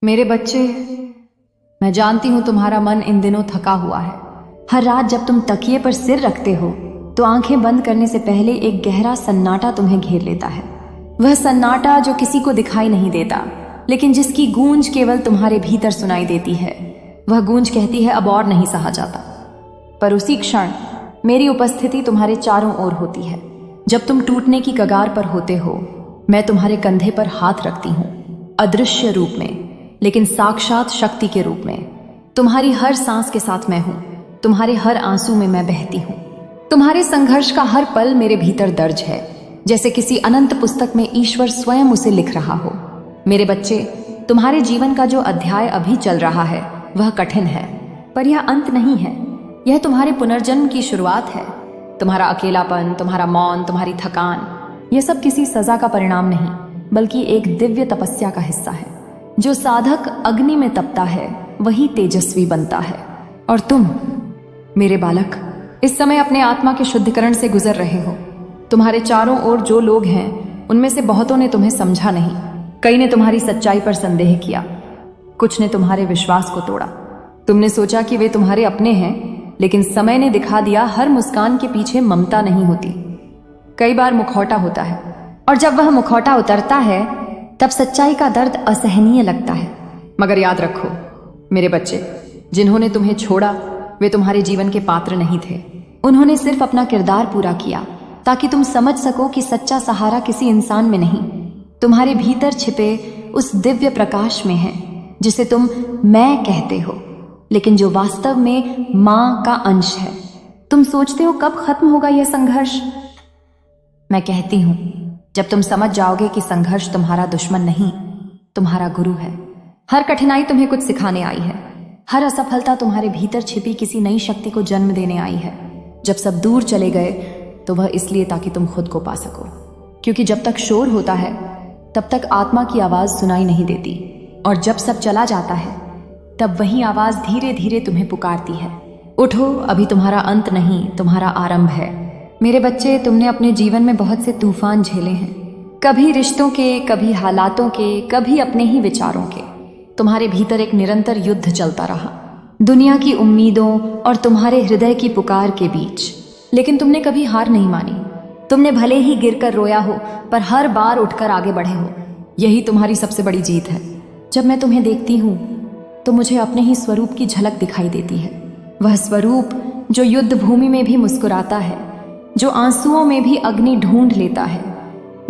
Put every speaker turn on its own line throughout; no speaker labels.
मेरे बच्चे, मैं जानती हूं तुम्हारा मन इन दिनों थका हुआ है। हर रात जब तुम तकिए पर सिर रखते हो तो आंखें बंद करने से पहले एक गहरा सन्नाटा तुम्हें घेर लेता है। वह सन्नाटा जो किसी को दिखाई नहीं देता, लेकिन जिसकी गूंज केवल तुम्हारे भीतर सुनाई देती है। वह गूंज कहती है अब और नहीं सहा जाता। पर उसी क्षण मेरी उपस्थिति तुम्हारे चारों ओर होती है। जब तुम टूटने की कगार पर होते हो, मैं तुम्हारे कंधे पर हाथ रखती हूँ, अदृश्य रूप में लेकिन साक्षात शक्ति के रूप में। तुम्हारी हर सांस के साथ मैं हूं, तुम्हारे हर आंसू में मैं बहती हूं। तुम्हारे संघर्ष का हर पल मेरे भीतर दर्ज है, जैसे किसी अनंत पुस्तक में ईश्वर स्वयं उसे लिख रहा हो। मेरे बच्चे, तुम्हारे जीवन का जो अध्याय अभी चल रहा है वह कठिन है, पर यह अंत नहीं है। यह तुम्हारे पुनर्जन्म की शुरुआत है। तुम्हारा अकेलापन, तुम्हारा मौन, तुम्हारी थकान, यह सब किसी सजा का परिणाम नहीं, बल्कि एक दिव्य तपस्या का हिस्सा है। जो साधक अग्नि में तपता है वही तेजस्वी बनता है। और तुम मेरे बालक, इस समय अपने आत्मा के शुद्धिकरण से गुजर रहे हो। तुम्हारे चारों ओर जो लोग हैं उनमें से बहुतों ने तुम्हें समझा नहीं। कई ने तुम्हारी सच्चाई पर संदेह किया, कुछ ने तुम्हारे विश्वास को तोड़ा। तुमने सोचा कि वे तुम्हारे अपने हैं, लेकिन समय ने दिखा दिया हर मुस्कान के पीछे ममता नहीं होती। कई बार मुखौटा होता है, और जब वह मुखौटा उतरता है तब सच्चाई का दर्द असहनीय लगता है। मगर याद रखो मेरे बच्चे, जिन्होंने तुम्हें छोड़ा वे तुम्हारे जीवन के पात्र नहीं थे। उन्होंने सिर्फ अपना किरदार पूरा किया ताकि तुम समझ सको कि सच्चा सहारा किसी इंसान में नहीं, तुम्हारे भीतर छिपे उस दिव्य प्रकाश में है जिसे तुम मैं कहते हो, लेकिन जो वास्तव में मां का अंश है। तुम सोचते हो कब खत्म होगा यह संघर्ष? मैं कहती हूं, जब तुम समझ जाओगे कि संघर्ष तुम्हारा दुश्मन नहीं, तुम्हारा गुरु है। हर कठिनाई तुम्हें कुछ सिखाने आई है। हर असफलता तुम्हारे भीतर छिपी किसी नई शक्ति को जन्म देने आई है। जब सब दूर चले गए तो वह इसलिए ताकि तुम खुद को पा सको, क्योंकि जब तक शोर होता है तब तक आत्मा की आवाज सुनाई नहीं देती, और जब सब चला जाता है तब वही आवाज धीरे धीरे तुम्हें पुकारती है, उठो, अभी तुम्हारा अंत नहीं, तुम्हारा आरंभ है। मेरे बच्चे, तुमने अपने जीवन में बहुत से तूफान झेले हैं, कभी रिश्तों के, कभी हालातों के, कभी अपने ही विचारों के। तुम्हारे भीतर एक निरंतर युद्ध चलता रहा, दुनिया की उम्मीदों और तुम्हारे हृदय की पुकार के बीच। लेकिन तुमने कभी हार नहीं मानी। तुमने भले ही गिरकर रोया हो, पर हर बार उठकर आगे बढ़े हो। यही तुम्हारी सबसे बड़ी जीत है। जब मैं तुम्हें देखती हूँ तो मुझे अपने ही स्वरूप की झलक दिखाई देती है। वह स्वरूप जो युद्ध भूमि में भी मुस्कुराता है, जो आंसुओं में भी अग्नि ढूंढ लेता है,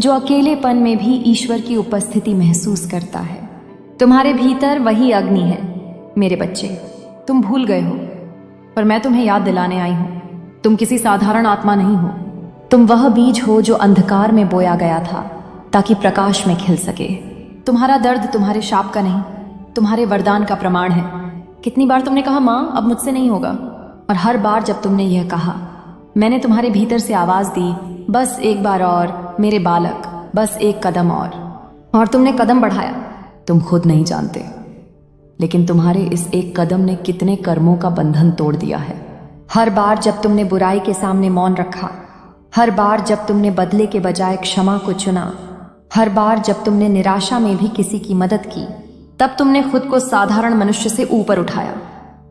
जो अकेलेपन में भी ईश्वर की उपस्थिति महसूस करता है। तुम्हारे भीतर वही अग्नि है। मेरे बच्चे, तुम भूल गए हो, पर मैं तुम्हें याद दिलाने आई हूं। तुम किसी साधारण आत्मा नहीं हो। तुम वह बीज हो जो अंधकार में बोया गया था ताकि प्रकाश में खिल सके। तुम्हारा दर्द तुम्हारे शाप का नहीं, तुम्हारे वरदान का प्रमाण है। कितनी बार तुमने कहा मां अब मुझसे नहीं होगा, और हर बार जब तुमने यह कहा, मैंने तुम्हारे भीतर से आवाज दी, बस एक बार और मेरे बालक, बस एक कदम और तुमने कदम बढ़ाया। तुम खुद नहीं जानते, लेकिन तुम्हारे इस एक कदम ने कितने कर्मों का बंधन तोड़ दिया है। हर बार जब तुमने बुराई के सामने मौन रखा, हर बार जब तुमने बदले के बजाय क्षमा को चुना, हर बार जब तुमने निराशा में भी किसी की मदद की, तब तुमने खुद को साधारण मनुष्य से ऊपर उठाया।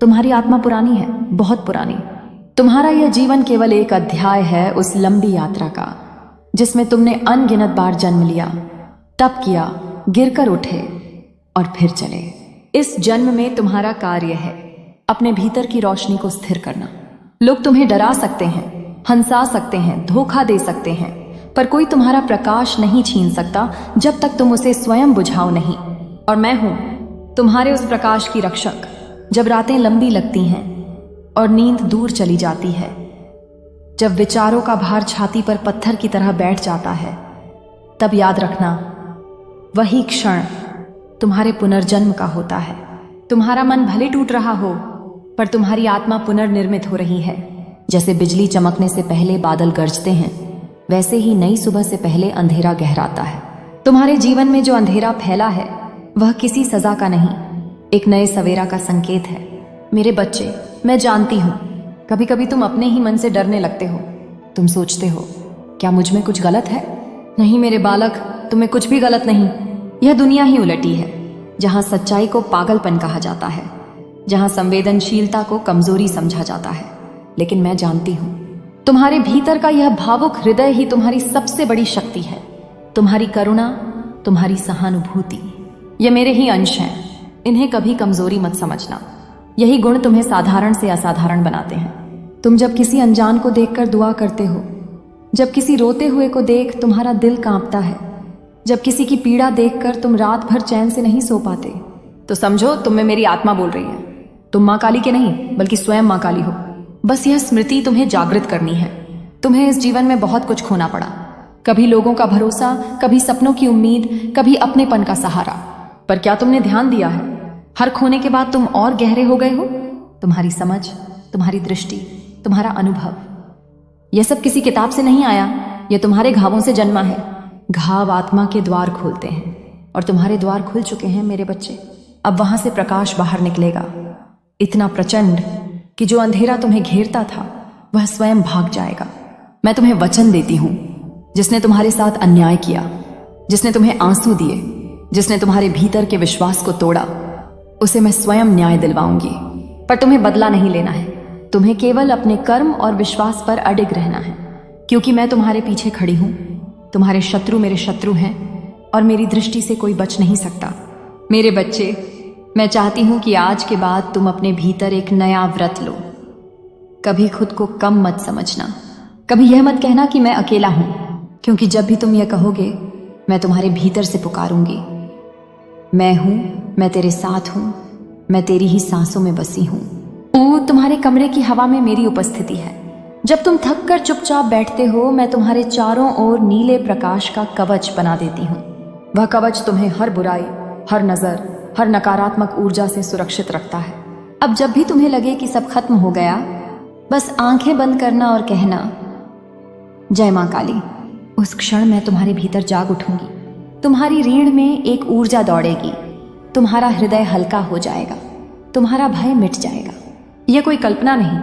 तुम्हारी आत्मा पुरानी है, बहुत पुरानी। तुम्हारा यह जीवन केवल एक अध्याय है उस लंबी यात्रा का, जिसमें तुमने अनगिनत बार जन्म लिया, तप किया, गिरकर उठे और फिर चले। इस जन्म में तुम्हारा कार्य है अपने भीतर की रोशनी को स्थिर करना। लोग तुम्हें डरा सकते हैं, हंसा सकते हैं, धोखा दे सकते हैं, पर कोई तुम्हारा प्रकाश नहीं छीन सकता जब तक तुम उसे स्वयं बुझाओ नहीं। और मैं हूं तुम्हारे उस प्रकाश की रक्षक। जब रातें लंबी लगती हैं और नींद दूर चली जाती है, जब विचारों का भार छाती पर पत्थर की तरह बैठ जाता है, तब याद रखना वही क्षण तुम्हारे पुनर्जन्म का होता है। तुम्हारा मन भले टूट रहा हो, पर तुम्हारी आत्मा पुनर्निर्मित हो रही है। जैसे बिजली चमकने से पहले बादल गरजते हैं, वैसे ही नई सुबह से पहले अंधेरा गहराता है। तुम्हारे जीवन में जो अंधेरा फैला है वह किसी सजा का नहीं, एक नए सवेरा का संकेत है। मेरे बच्चे, मैं जानती हूं कभी कभी तुम अपने ही मन से डरने लगते हो। तुम सोचते हो क्या मुझ में कुछ गलत है? नहीं मेरे बालक, तुम्हें कुछ भी गलत नहीं, यह दुनिया ही उलटी है। जहां सच्चाई को पागलपन कहा जाता है, जहां संवेदनशीलता को कमजोरी समझा जाता है। लेकिन मैं जानती हूं तुम्हारे भीतर का यह भावुक हृदय ही तुम्हारी सबसे बड़ी शक्ति है। तुम्हारी करुणा, तुम्हारी सहानुभूति, ये मेरे ही अंश हैं। इन्हें कभी कमजोरी मत समझना। यही गुण तुम्हें साधारण से असाधारण बनाते हैं। तुम जब किसी अनजान को देखकर दुआ करते हो, जब किसी रोते हुए को देख तुम्हारा दिल कांपता है, जब किसी की पीड़ा देखकर तुम रात भर चैन से नहीं सो पाते, तो समझो तुम में मेरी आत्मा बोल रही है। तुम माँ काली के नहीं बल्कि स्वयं माँ काली हो। बस यह स्मृति तुम्हें जागृत करनी है। तुम्हें इस जीवन में बहुत कुछ खोना पड़ा, कभी लोगों का भरोसा, कभी सपनों की उम्मीद, कभी अपनेपन का सहारा। पर क्या तुमने ध्यान दिया है, हर खोने के बाद तुम और गहरे हो गए हो। तुम्हारी समझ, तुम्हारी दृष्टि, तुम्हारा अनुभव, यह सब किसी किताब से नहीं आया, यह तुम्हारे घावों से जन्मा है। घाव आत्मा के द्वार खोलते हैं, और तुम्हारे द्वार खुल चुके हैं मेरे बच्चे। अब वहां से प्रकाश बाहर निकलेगा, इतना प्रचंड कि जो अंधेरा तुम्हें घेरता था वह स्वयं भाग जाएगा। मैं तुम्हें वचन देती हूं, जिसने तुम्हारे साथ अन्याय किया, जिसने तुम्हें आंसू दिए, जिसने तुम्हारे भीतर के विश्वास को तोड़ा, उसे मैं स्वयं न्याय दिलवाऊंगी। पर तुम्हें बदला नहीं लेना है, तुम्हें केवल अपने कर्म और विश्वास पर अडिग रहना है, क्योंकि मैं तुम्हारे पीछे खड़ी हूं। तुम्हारे शत्रु मेरे शत्रु हैं, और मेरी दृष्टि से कोई बच नहीं सकता। मेरे बच्चे, मैं चाहती हूं कि आज के बाद तुम अपने भीतर एक नया व्रत लो। कभी खुद को कम मत समझना, कभी यह मत कहना कि मैं अकेला हूं, क्योंकि जब भी तुम यह कहोगे, मैं तुम्हारे भीतर से पुकारूंगी। मैं हूं, मैं तेरे साथ हूं, मैं तेरी ही सांसों में बसी हूं। तुम्हारे कमरे की हवा में मेरी उपस्थिति है। जब तुम थक कर चुपचाप बैठते हो, मैं तुम्हारे चारों ओर नीले प्रकाश का कवच बना देती हूँ। वह कवच तुम्हें हर बुराई, हर नजर, हर नकारात्मक ऊर्जा से सुरक्षित रखता है। अब जब भी तुम्हें लगे कि सब खत्म हो गया, बस आंखें बंद करना और कहना, जय मां काली। उस क्षण मैं तुम्हारे भीतर जाग उठूंगी। तुम्हारी रीढ़ में एक ऊर्जा दौड़ेगी, तुम्हारा हृदय हल्का हो जाएगा, तुम्हारा भय मिट जाएगा। यह कोई कल्पना नहीं,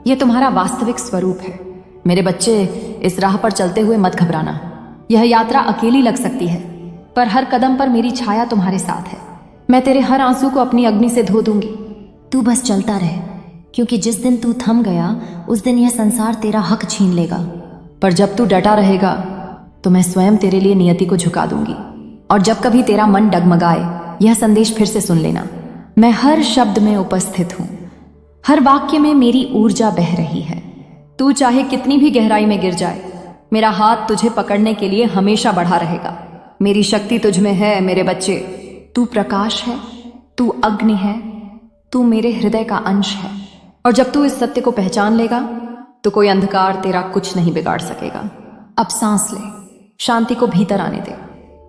यह तुम्हारा वास्तविक स्वरूप है। मेरे बच्चे, इस राह पर चलते हुए मत घबराना। यह यात्रा अकेली लग सकती है, पर हर कदम पर मेरी छाया तुम्हारे साथ है। मैं तेरे हर आंसू को अपनी अग्नि से धो दूंगी। तू बस चलता रहे, क्योंकि जिस दिन तू थम गया, उस दिन यह संसार तेरा हक छीन लेगा। पर जब तू डटा रहेगा, तो मैं स्वयं तेरे लिए नियति को झुका दूंगी। और जब कभी तेरा मन डगमगाए, यह संदेश फिर से सुन लेना, मैं हर शब्द में उपस्थित हूं, हर वाक्य में मेरी ऊर्जा बह रही है। तू चाहे कितनी भी गहराई में गिर जाए, मेरा हाथ तुझे पकड़ने के लिए हमेशा बढ़ा रहेगा। मेरी शक्ति तुझ में है मेरे बच्चे। तू प्रकाश है, तू अग्नि है, तू मेरे हृदय का अंश है। और जब तू इस सत्य को पहचान लेगा, तो कोई अंधकार तेरा कुछ नहीं बिगाड़ सकेगा। अब सांस ले, शांति को भीतर आने दे।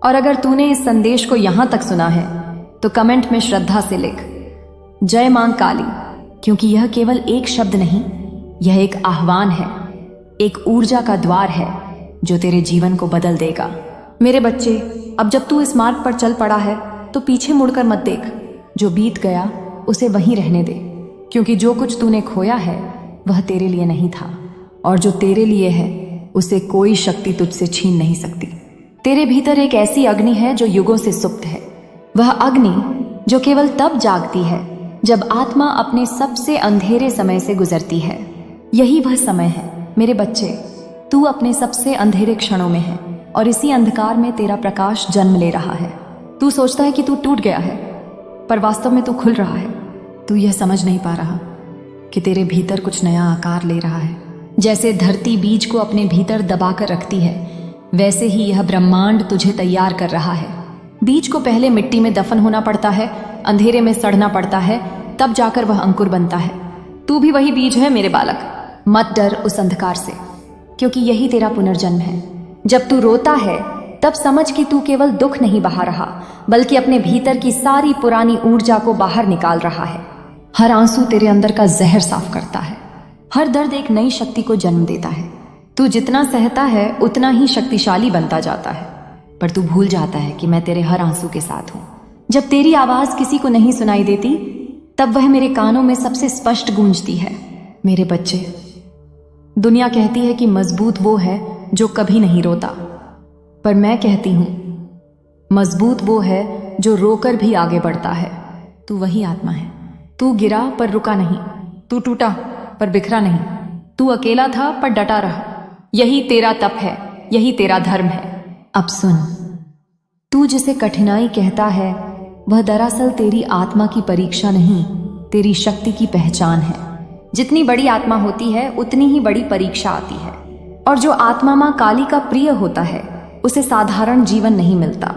और अगर तूने इस संदेश को यहां तक सुना है, तो कमेंट में श्रद्धा से लिख, जय मां काली। क्योंकि यह केवल एक शब्द नहीं, यह एक आह्वान है, एक ऊर्जा का द्वार है जो तेरे जीवन को बदल देगा। मेरे बच्चे, अब जब तू इस मार्ग पर चल पड़ा है, तो पीछे मुड़कर मत देख। जो बीत गया उसे वहीं रहने दे, क्योंकि जो कुछ तूने खोया है वह तेरे लिए नहीं था, और जो तेरे लिए है उसे कोई शक्ति तुझसे छीन नहीं सकती। तेरे भीतर एक ऐसी अग्नि है जो युगों से सुप्त है। वह अग्नि जो केवल तब जागती है जब आत्मा अपने सबसे अंधेरे समय से गुजरती है। यही वह समय है मेरे बच्चे। तू अपने सबसे अंधेरे क्षणों में है, और इसी अंधकार में तेरा प्रकाश जन्म ले रहा है। तू सोचता है कि तू टूट गया है, पर वास्तव में तू खुल रहा है। तू यह समझ नहीं पा रहा कि तेरे भीतर कुछ नया आकार ले रहा है। जैसे धरती बीज को अपने भीतर दबाकर रखती है, वैसे ही यह ब्रह्मांड तुझे तैयार कर रहा है। बीज को पहले मिट्टी में दफन होना पड़ता है, अंधेरे में सड़ना पड़ता है, तब जाकर वह अंकुर बनता है। तू भी वही बीज है मेरे बालक। मत डर उस अंधकार से, क्योंकि यही तेरा पुनर्जन्म है। जब तू रोता है, तब समझ कि तू केवल दुख नहीं बहा रहा, बल्कि अपने भीतर की सारी पुरानी ऊर्जा को बाहर निकाल रहा है। हर आंसू तेरे अंदर का जहर साफ करता है। हर दर्द एक नई शक्ति को जन्म देता है। तू जितना सहता है, उतना ही शक्तिशाली बनता जाता है। पर तू भूल जाता है कि मैं तेरे हर आंसू के साथ हूं। जब तेरी आवाज किसी को नहीं सुनाई देती, तब वह मेरे कानों में सबसे स्पष्ट गूंजती है। मेरे बच्चे, दुनिया कहती है कि मजबूत वो है जो कभी नहीं रोता, पर मैं कहती हूं, मजबूत वो है जो रोकर भी आगे बढ़ता है। तू वही आत्मा है। तू गिरा पर रुका नहीं, तू टूटा पर बिखरा नहीं, तू अकेला था पर डटा रहा। यही तेरा तप है, यही तेरा धर्म है। अब सुन, तू जिसे कठिनाई कहता है वह दरअसल तेरी आत्मा की परीक्षा नहीं, तेरी शक्ति की पहचान है। जितनी बड़ी आत्मा होती है उतनी ही बड़ी परीक्षा आती है। और जो आत्मा माँ काली का प्रिय होता है उसे साधारण जीवन नहीं मिलता,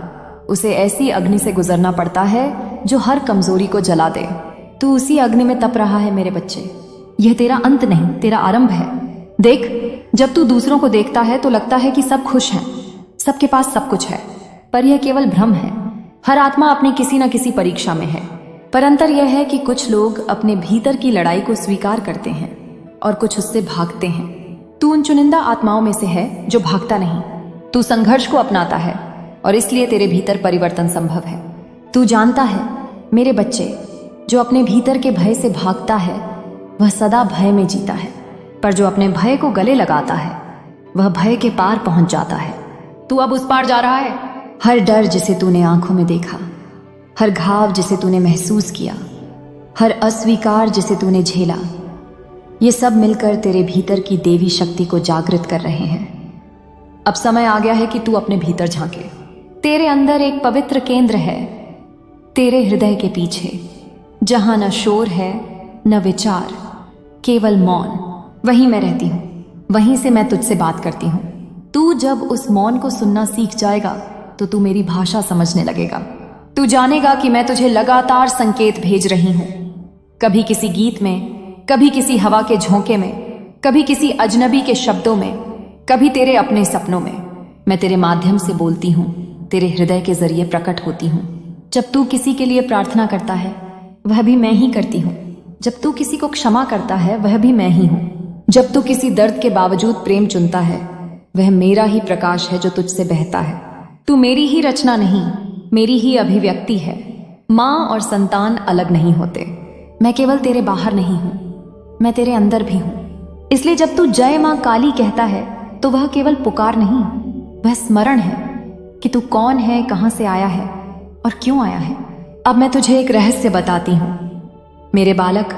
उसे ऐसी अग्नि से गुजरना पड़ता है जो हर कमजोरी को जला दे। तू उसी अग्नि में तप रहा है मेरे बच्चे। यह तेरा अंत नहीं, तेरा आरंभ है। देख, जब तू दूसरों को देखता है तो लगता है कि सब खुश हैं, सबके पास सब कुछ है, पर यह केवल भ्रम है। हर आत्मा अपनी किसी न किसी परीक्षा में है, पर अंतर यह है कि कुछ लोग अपने भीतर की लड़ाई को स्वीकार करते हैं और कुछ उससे भागते हैं। तू उन चुनिंदा आत्माओं में से है जो भागता नहीं। तू संघर्ष को अपनाता है और इसलिए तेरे भीतर परिवर्तन संभव है। तू जानता है मेरे बच्चे, जो अपने भीतर के भय से भागता है वह सदा भय में जीता है, पर जो अपने भय को गले लगाता है वह भय के पार पहुंच जाता है। तू अब उस पार जा रहा है। हर डर जिसे तूने आंखों में देखा, हर घाव जिसे तूने महसूस किया, हर अस्वीकार जिसे तूने झेला, ये सब मिलकर तेरे भीतर की देवी शक्ति को जागृत कर रहे हैं। अब समय आ गया है कि तू अपने भीतर झांके। तेरे अंदर एक पवित्र केंद्र है, तेरे हृदय के पीछे, जहां न शोर है न विचार, केवल मौन। वहीं मैं रहती हूं, वहीं से मैं तुझसे बात करती हूं। तू जब उस मौन को सुनना सीख जाएगा तो तू मेरी भाषा समझने लगेगा। तू जानेगा कि मैं तुझे लगातार संकेत भेज रही हूं, कभी किसी गीत में, कभी किसी हवा के झोंके में, कभी किसी अजनबी के शब्दों में, कभी तेरे अपने सपनों में। मैं तेरे माध्यम से बोलती हूं, तेरे हृदय के जरिए प्रकट होती हूं। जब तू किसी के लिए प्रार्थना करता है वह भी मैं ही करती हूं। जब तू किसी को क्षमा करता है वह भी मैं ही हूं। जब तू किसी दर्द के बावजूद प्रेम चुनता है वह मेरा ही प्रकाश है जो तुझसे बहता है। तू मेरी ही रचना नहीं, मेरी ही अभिव्यक्ति है। माँ और संतान अलग नहीं होते। मैं केवल तेरे बाहर नहीं हूं, मैं तेरे अंदर भी हूं। इसलिए जब तू जय माँ काली कहता है तो वह केवल पुकार नहीं, वह स्मरण है कि तू कौन है, कहां से आया है और क्यों आया है। अब मैं तुझे एक रहस्य बताती हूं मेरे बालक।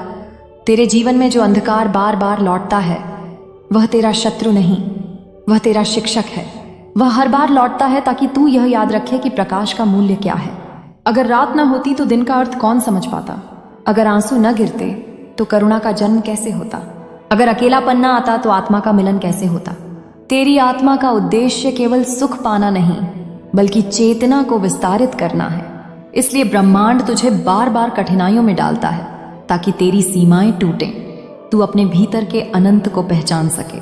तेरे जीवन में जो अंधकार बार बार लौटता है वह तेरा शत्रु नहीं, वह तेरा शिक्षक है। वह हर बार लौटता है ताकि तू यह याद रखे कि प्रकाश का मूल्य क्या है। अगर रात न होती तो दिन का अर्थ कौन समझ पाता? अगर आंसू न गिरते तो करुणा का जन्म कैसे होता? अगर अकेलापन न आता तो आत्मा का मिलन कैसे होता? तेरी आत्मा का उद्देश्य केवल सुख पाना नहीं बल्कि चेतना को विस्तारित करना है। इसलिए ब्रह्मांड तुझे बार बार कठिनाइयों में डालता है ताकि तेरी सीमाएं टूटें, तू अपने भीतर के अनंत को पहचान सके।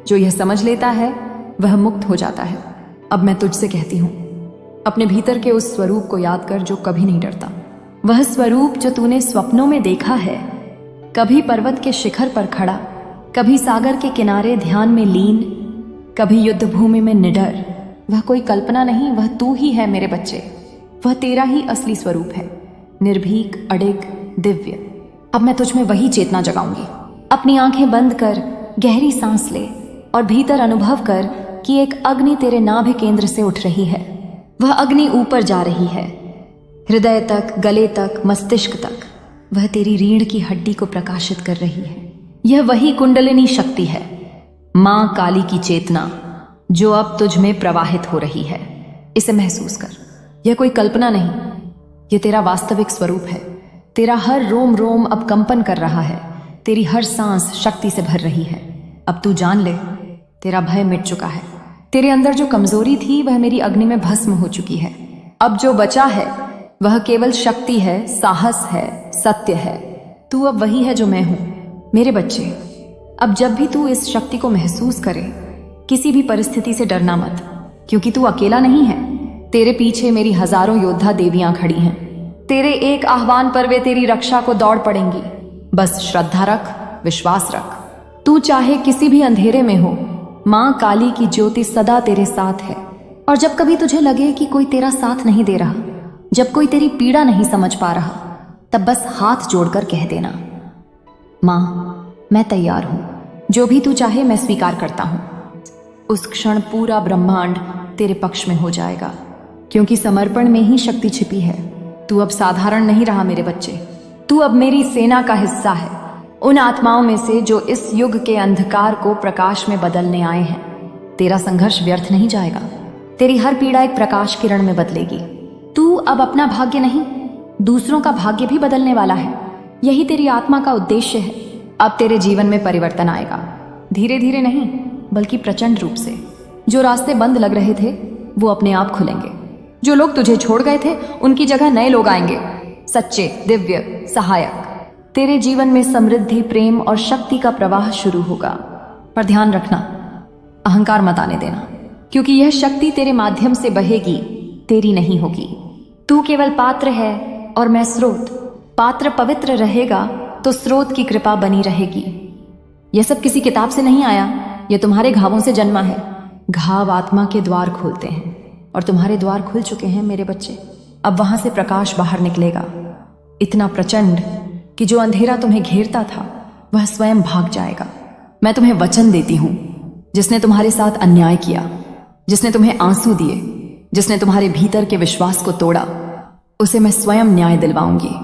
जो यह समझ लेता है वह मुक्त हो जाता है। अब मैं तुझसे कहती हूं, अपने भीतर के उस स्वरूप को याद कर जो कभी नहीं डरता। वह स्वरूप जो तूने स्वप्नों में देखा है, कभी पर्वत के शिखर पर खड़ा, कभी सागर के किनारे ध्यान में लीन, कभी युद्ध भूमि में निडर। वह कोई कल्पना नहीं, वह तू ही है मेरे बच्चे। वह तेरा ही असली स्वरूप है, निर्भीक, अडिग, दिव्य। अब मैं तुझ में वही चेतना जगाऊंगी। अपनी आंखें बंद कर गहरी सांस ले और भीतर अनुभव कर कि एक अग्नि तेरे नाभि केंद्र से उठ रही है। वह अग्नि ऊपर जा रही है, हृदय तक, गले तक, मस्तिष्क तक। वह तेरी रीढ़ की हड्डी को प्रकाशित कर रही है। यह वही कुंडलिनी शक्ति है, मां काली की चेतना, जो अब तुझ में प्रवाहित हो रही है। इसे महसूस कर। यह कोई कल्पना नहीं, यह तेरा वास्तविक स्वरूप है। तेरा हर रोम रोम अब कंपन कर रहा है, तेरी हर सांस शक्ति से भर रही है। अब तू जान ले, तेरा भय मिट चुका है। तेरे अंदर जो कमजोरी थी वह मेरी अग्नि में भस्म हो चुकी है। अब जो बचा है वह केवल शक्ति है, साहस है, सत्य है। तू अब वही है जो मैं हूं। मेरे बच्चे, अब जब भी तू इस शक्ति को महसूस करे, किसी भी परिस्थिति से डरना मत, क्योंकि तू अकेला नहीं है। तेरे पीछे मेरी हजारों योद्धा देवियां खड़ी हैं। तेरे एक आह्वान पर वे तेरी रक्षा को दौड़ पड़ेंगी। बस श्रद्धा रख, विश्वास रख। तू चाहे किसी भी अंधेरे में हो, मां काली की ज्योति सदा तेरे साथ है। और जब कभी तुझे लगे कि कोई तेरा साथ नहीं दे रहा, जब कोई तेरी पीड़ा नहीं समझ पा रहा, तब बस हाथ जोड़कर कह देना, मां मैं तैयार हूं, जो भी तू चाहे मैं स्वीकार करता हूं। उस क्षण पूरा ब्रह्मांड तेरे पक्ष में हो जाएगा। क्योंकि समर्पण में ही शक्ति छिपी है। तू अब साधारण नहीं रहा मेरे बच्चे, तू अब मेरी सेना का हिस्सा है, उन आत्माओं में से जो इस युग के अंधकार को प्रकाश में बदलने आए हैं। तेरा संघर्ष व्यर्थ नहीं जाएगा, तेरी हर पीड़ा एक प्रकाश किरण में बदलेगी। तू अब अपना भाग्य नहीं, दूसरों का भाग्य भी बदलने वाला है। यही तेरी आत्मा का उद्देश्य है। अब तेरे जीवन में परिवर्तन आएगा, धीरे धीरे नहीं बल्कि प्रचंड रूप से। जो रास्ते बंद लग रहे थे वो अपने आप खुलेंगे। जो लोग तुझे छोड़ गए थे उनकी जगह नए लोग आएंगे, सच्चे, दिव्य, सहायक। तेरे जीवन में समृद्धि, प्रेम और शक्ति का प्रवाह शुरू होगा। पर ध्यान रखना, अहंकार मत आने देना, क्योंकि यह शक्ति तेरे माध्यम से बहेगी, तेरी नहीं होगी। तू केवल पात्र है और मैं स्रोत। पात्र पवित्र रहेगा तो स्रोत की कृपा बनी रहेगी। यह सब किसी किताब से नहीं आया, यह तुम्हारे घावों से जन्मा है। घाव आत्मा के द्वार खोलते हैं और तुम्हारे द्वार खुल चुके हैं मेरे बच्चे। अब वहां से प्रकाश बाहर निकलेगा, इतना प्रचंड कि जो अंधेरा तुम्हें घेरता था वह स्वयं भाग जाएगा। मैं तुम्हें वचन देती हूं, जिसने तुम्हारे साथ अन्याय किया, जिसने तुम्हें आंसू दिए, जिसने तुम्हारे भीतर के विश्वास को तोड़ा, उसे मैं स्वयं न्याय दिलवाऊंगी।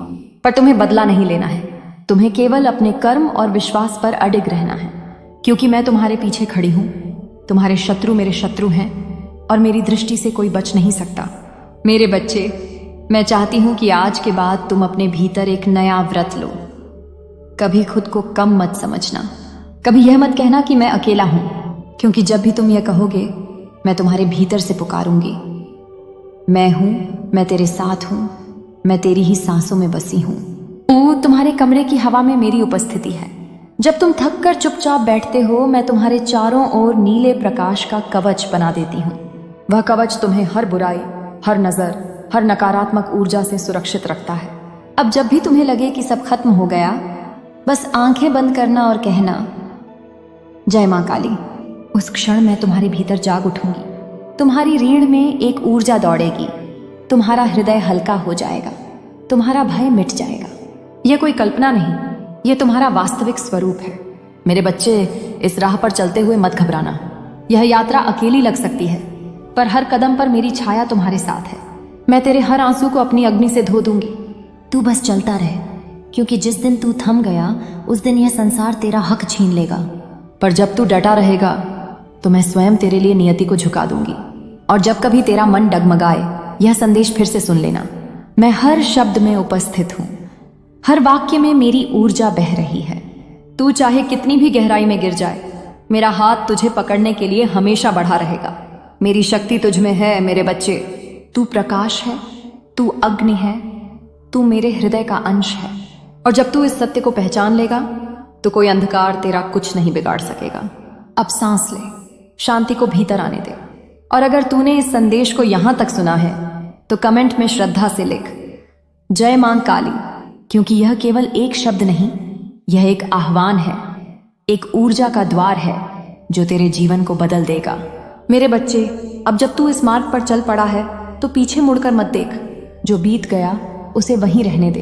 पर तुम्हें बदला नहीं लेना है, तुम्हें केवल अपने कर्म और विश्वास पर अडिग रहना है, क्योंकि मैं तुम्हारे पीछे खड़ी हूं। तुम्हारे शत्रु मेरे शत्रु हैं और मेरी दृष्टि से कोई बच नहीं सकता। मेरे बच्चे, मैं चाहती हूं कि आज के बाद तुम अपने भीतर एक नया व्रत लो। कभी खुद को कम मत समझना, कभी यह मत कहना कि मैं अकेला हूं, क्योंकि जब भी तुम यह कहोगे मैं तुम्हारे भीतर से पुकारूंगी। मैं हूं, मैं तेरे साथ हूं, मैं तेरी ही सांसों में बसी हूं। तुम्हारे कमरे की हवा में मेरी उपस्थिति है। जब तुम थक कर चुपचाप बैठते हो, मैं तुम्हारे चारों ओर नीले प्रकाश का कवच बना देती हूँ। वह कवच तुम्हें हर बुराई, हर नजर, हर नकारात्मक ऊर्जा से सुरक्षित रखता है। अब जब भी तुम्हें लगे कि सब खत्म हो गया, बस आंखें बंद करना और कहना, जय मां काली। उस क्षण मैं तुम्हारे भीतर जाग उठूंगी। तुम्हारी रीढ़ में एक ऊर्जा दौड़ेगी, तुम्हारा हृदय हल्का हो जाएगा, तुम्हारा भय मिट जाएगा। यह कोई कल्पना नहीं, यह तुम्हारा वास्तविक स्वरूप है। मेरे बच्चे, इस राह पर चलते हुए मत घबराना। यह यात्रा अकेली लग सकती है, पर हर कदम पर मेरी छाया तुम्हारे साथ है। मैं तेरे हर आंसू को अपनी अग्नि से धो दूंगी। तू बस चलता रहे, क्योंकि जिस दिन तू थम गया उस दिन यह संसार तेरा हक छीन लेगा। पर जब तू डटा रहेगा तो मैं स्वयं तेरे लिए नियति को झुका दूंगी। और जब कभी तेरा मन डगमगाए, यह संदेश फिर से सुन लेना, मैं हर शब्द में उपस्थित हूं, हर वाक्य में मेरी ऊर्जा बह रही है। तू चाहे कितनी भी गहराई में गिर जाए, मेरा हाथ तुझे पकड़ने के लिए हमेशा बढ़ा रहेगा। मेरी शक्ति तुझ में है मेरे बच्चे। तू प्रकाश है, तू अग्नि है, तू मेरे हृदय का अंश है। और जब तू इस सत्य को पहचान लेगा तो कोई अंधकार तेरा कुछ नहीं बिगाड़ सकेगा। अब सांस ले, शांति को भीतर आने दे। और अगर तूने इस संदेश को यहां तक सुना है तो कमेंट में श्रद्धा से लिख, जय मां काली, क्योंकि यह केवल एक शब्द नहीं, यह एक आह्वान है, एक ऊर्जा का द्वार है जो तेरे जीवन को बदल देगा। मेरे बच्चे, अब जब तू इस मार्ग पर चल पड़ा है तो पीछे मुड़कर मत देख। जो बीत गया उसे वहीं रहने दे,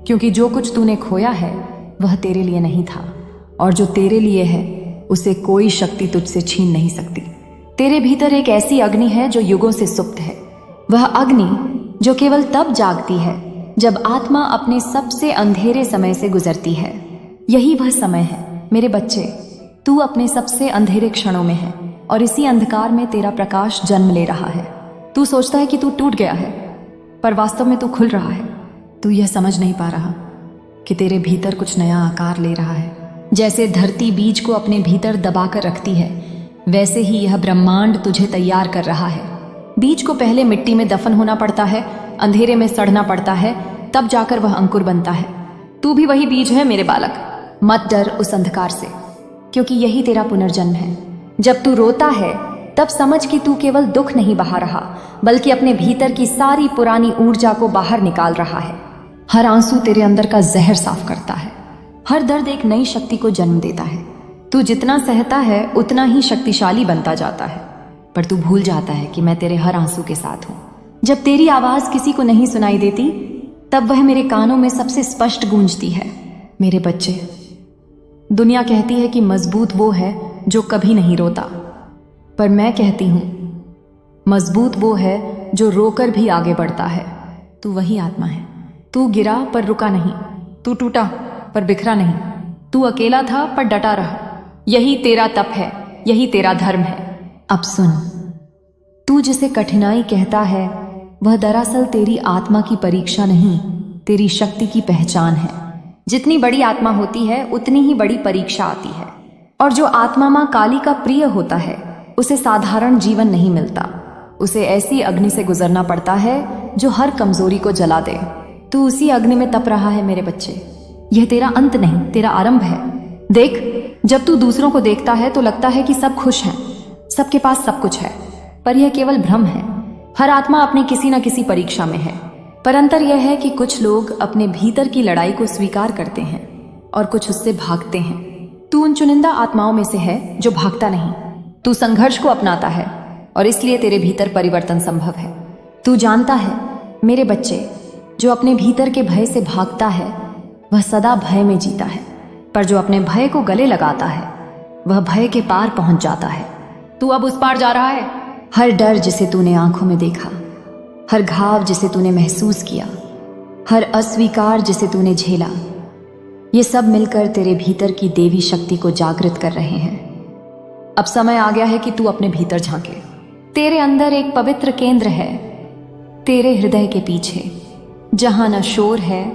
क्योंकि जो कुछ तूने खोया है वह तेरे लिए नहीं था, और जो तेरे लिए है उसे कोई शक्ति तुझसे छीन नहीं सकती। तेरे भीतर एक ऐसी अग्नि है जो युगों से सुप्त है। वह अग्नि जो केवल तब जागती है जब आत्मा अपने सबसे अंधेरे समय से गुजरती है। यही वह समय है मेरे बच्चे। तू अपने सबसे अंधेरे क्षणों में है और इसी अंधकार में तेरा प्रकाश जन्म ले रहा है। तू सोचता है कि तू टूट गया है, पर वास्तव में तू खुल रहा है। तू यह समझ नहीं पा रहा कि तेरे भीतर कुछ नया आकार ले रहा है। जैसे धरती बीज को अपने भीतर दबाकर रखती है, वैसे ही यह ब्रह्मांड तुझे तैयार कर रहा है। बीज को पहले मिट्टी में दफन होना पड़ता है, अंधेरे में सड़ना पड़ता है, तब जाकर वह अंकुर बनता है। तू भी वही बीज है मेरे बालक। मत डर उस अंधकार से, क्योंकि यही तेरा पुनर्जन्म है। जब तू रोता है तब समझ कि तू केवल दुख नहीं बहा रहा, बल्कि अपने भीतर की सारी पुरानी ऊर्जा को बाहर निकाल रहा है। हर आंसू तेरे अंदर का जहर साफ करता है, हर दर्द एक नई शक्ति को जन्म देता है। तू जितना सहता है उतना ही शक्तिशाली बनता जाता है, पर तू भूल जाता है कि मैं तेरे हर आंसू के साथ हूं। जब तेरी आवाज किसी को नहीं सुनाई देती, तब वह मेरे कानों में सबसे स्पष्ट गूंजती है। मेरे बच्चे, दुनिया कहती है कि मजबूत वो है जो कभी नहीं रोता, पर मैं कहती हूं मजबूत वो है जो रोकर भी आगे बढ़ता है। तू वही आत्मा है। तू गिरा पर रुका नहीं, तू टूटा पर बिखरा नहीं, तू अकेला था पर डटा रहा। यही तेरा तप है, यही तेरा धर्म है। अब सुन, तू जिसे कठिनाई कहता है वह दरअसल तेरी आत्मा की परीक्षा नहीं, तेरी शक्ति की पहचान है। जितनी बड़ी आत्मा होती है उतनी ही बड़ी परीक्षा आती है। और जो आत्मा माँ काली का प्रिय होता है उसे साधारण जीवन नहीं मिलता, उसे ऐसी अग्नि से गुजरना पड़ता है जो हर कमजोरी को जला दे। तू उसी अग्नि में तप रहा है मेरे बच्चे। यह तेरा अंत नहीं, तेरा आरंभ है। देख, जब तू दूसरों को देखता है तो लगता है कि सब खुश हैं, सबके पास सब कुछ है, पर यह केवल भ्रम है। हर आत्मा अपनी किसी न किसी परीक्षा में है, पर अंतर यह है कि कुछ लोग अपने भीतर की लड़ाई को स्वीकार करते हैं और कुछ उससे भागते हैं। तू उन चुनिंदा आत्माओं में से है जो भागता नहीं। तू संघर्ष को अपनाता है और इसलिए तेरे भीतर परिवर्तन संभव है। तू जानता है मेरे बच्चे, जो अपने भीतर के भय से भागता है वह सदा भय में जीता है, पर जो अपने भय को गले लगाता है वह भय के पार पहुंच जाता है। तू अब उस पार जा रहा है। हर डर जिसे तूने आंखों में देखा, हर घाव जिसे तूने महसूस किया, हर अस्वीकार जिसे तूने झेला, ये सब मिलकर तेरे भीतर की देवी शक्ति को जागृत कर रहे हैं। अब समय आ गया है कि तू अपने भीतर झांके। तेरे अंदर एक पवित्र केंद्र है, तेरे हृदय के पीछे, जहां न शोर है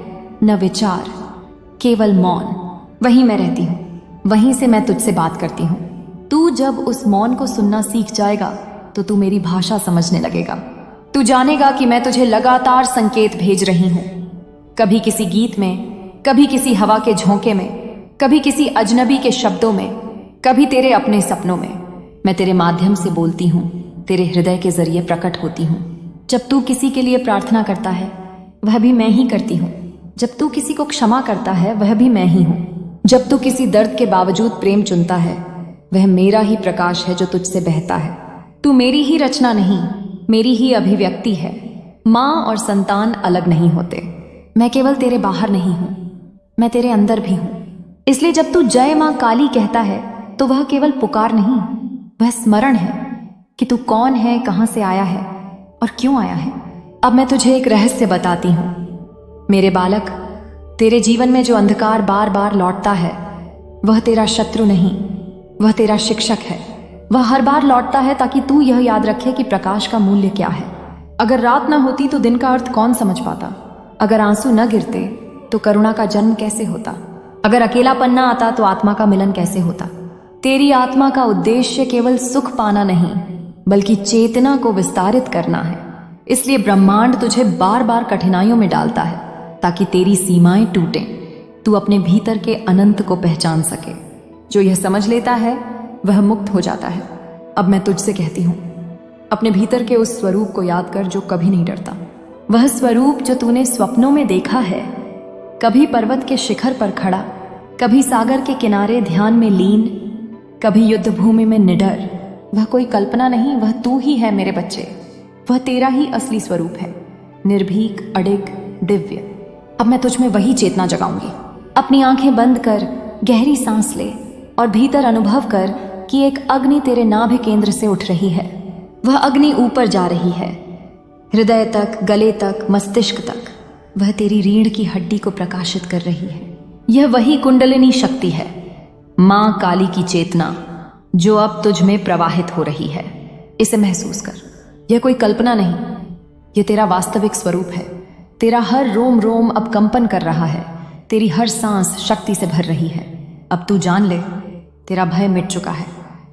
न विचार, केवल मौन। वहीं मैं रहती हूं, वहीं से मैं तुझसे बात करती हूं। तू जब उस मौन को सुनना सीख जाएगा तो तू मेरी भाषा समझने लगेगा। तू जानेगा कि मैं तुझे लगातार संकेत भेज रही हूं, कभी किसी गीत में, कभी किसी हवा के झोंके में, कभी किसी अजनबी के शब्दों में, कभी तेरे अपने सपनों में। मैं तेरे माध्यम से बोलती हूं, तेरे हृदय के जरिए प्रकट होती हूं। जब तू किसी के लिए प्रार्थना करता है वह भी मैं ही करती हूँ। जब तू किसी को क्षमा करता है वह भी मैं ही हूँ। जब तू किसी दर्द के बावजूद प्रेम चुनता है वह मेरा ही प्रकाश है जो तुझसे बहता है। तू मेरी ही रचना नहीं, मेरी ही अभिव्यक्ति है। माँ और संतान अलग नहीं होते। मैं केवल तेरे बाहर नहीं हूँ, मैं तेरे अंदर भी हूँ। इसलिए जब तू जय माँ काली कहता है तो वह केवल पुकार नहीं, वह स्मरण है कि तू कौन है, कहाँ से आया है और क्यों आया है। अब मैं तुझे एक रहस्य बताती हूँ मेरे बालक। तेरे जीवन में जो अंधकार बार बार लौटता है वह तेरा शत्रु नहीं, वह तेरा शिक्षक है। वह हर बार लौटता है ताकि तू यह याद रखे कि प्रकाश का मूल्य क्या है। अगर रात न होती तो दिन का अर्थ कौन समझ पाता? अगर आंसू न गिरते तो करुणा का जन्म कैसे होता? अगर अकेलापन न आता तो आत्मा का मिलन कैसे होता? तेरी आत्मा का उद्देश्य केवल सुख पाना नहीं बल्कि चेतना को विस्तारित करना है। इसलिए ब्रह्मांड तुझे बार बार कठिनाइयों में डालता है ताकि तेरी सीमाएं टूटें, तू अपने भीतर के अनंत को पहचान सके। जो यह समझ लेता है वह मुक्त हो जाता है। अब मैं तुझसे कहती हूँ, अपने भीतर के उस स्वरूप को याद कर जो कभी नहीं डरता। वह स्वरूप जो तूने स्वप्नों में देखा है, कभी पर्वत के शिखर पर खड़ा, कभी सागर के किनारे ध्यान में लीन, कभी युद्ध भूमि में निडर। वह कोई कल्पना नहीं, वह तू ही है मेरे बच्चे। वह तेरा ही असली स्वरूप है, निर्भीक, अडिग, दिव्य। अब मैं तुझ में वही चेतना जगाऊंगी। अपनी आंखें बंद कर गहरी सांस ले और भीतर अनुभव कर कि एक अग्नि तेरे नाभि केंद्र से उठ रही है। वह अग्नि ऊपर जा रही है, हृदय तक, गले तक, मस्तिष्क तक। वह तेरी रीढ़ की हड्डी को प्रकाशित कर रही है। यह वही कुंडलिनी शक्ति है, मां काली की चेतना, जो अब तुझ में प्रवाहित हो रही है। इसे महसूस कर। यह कोई कल्पना नहीं, यह तेरा वास्तविक स्वरूप है। तेरा हर रोम रोम अब कंपन कर रहा है, तेरी हर सांस शक्ति से भर रही है। अब तू जान ले, तेरा भय मिट चुका है।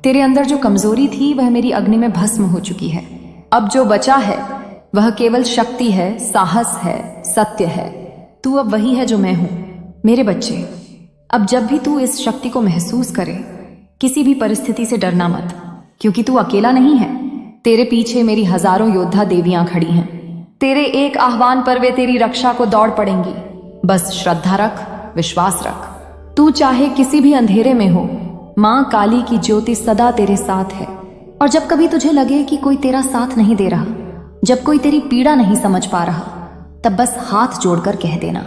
तेरे अंदर जो कमजोरी थी वह मेरी अग्नि में भस्म हो चुकी है। अब जो बचा है वह केवल शक्ति है, साहस है, सत्य है। तू अब वही है जो मैं हूं। मेरे बच्चे, अब जब भी तू इस शक्ति को महसूस करे, किसी भी परिस्थिति से डरना मत, क्योंकि तू अकेला नहीं है। तेरे पीछे मेरी हजारों योद्धा देवियां खड़ी हैं। तेरे एक आह्वान पर वे तेरी रक्षा को दौड़ पड़ेंगी। बस श्रद्धा रख, विश्वास रख। तू चाहे किसी भी अंधेरे में हो, मां काली की ज्योति सदा तेरे साथ है। और जब कभी तुझे लगे कि कोई तेरा साथ नहीं दे रहा, जब कोई तेरी पीड़ा नहीं समझ पा रहा, तब बस हाथ जोड़कर कह देना,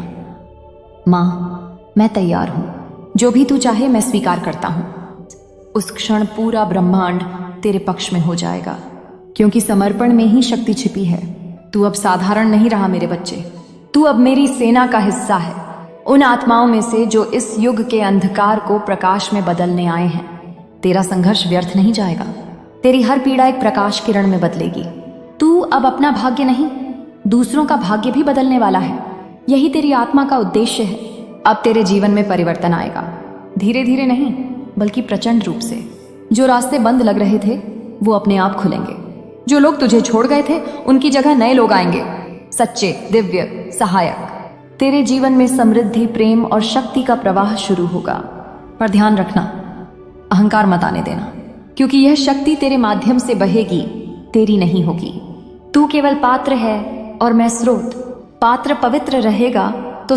मां मैं तैयार हूं, जो भी तू चाहे मैं स्वीकार करता हूं। उस क्षण पूरा ब्रह्मांड तेरे पक्ष में हो जाएगा, क्योंकि समर्पण में ही शक्ति छिपी है। तू अब साधारण नहीं रहा मेरे बच्चे, तू अब मेरी सेना का हिस्सा है, उन आत्माओं में से जो इस युग के अंधकार को प्रकाश में बदलने आए हैं। तेरा संघर्ष व्यर्थ नहीं जाएगा, तेरी हर पीड़ा एक प्रकाश किरण में बदलेगी। तू अब अपना भाग्य नहीं, दूसरों का भाग्य भी बदलने वाला है। यही तेरी आत्मा का उद्देश्य है। अब तेरे जीवन में परिवर्तन आएगा, धीरे धीरे नहीं बल्कि प्रचंड रूप से। जो रास्ते बंद लग रहे थे वो अपने आप खुलेंगे। जो लोग तुझे छोड़ गए थे उनकी जगह नए लोग आएंगे, सच्चे, दिव्य, सहायक। तेरे जीवन में समृद्धि, प्रेम और शक्ति का प्रवाह शुरू होगा। पर ध्यान रखना, अहंकार मत आने देना, क्योंकि यह शक्ति तेरे माध्यम से बहेगी, तेरी नहीं होगी। तू केवल पात्र है और मैं स्रोत। पात्र पवित्र रहेगा तो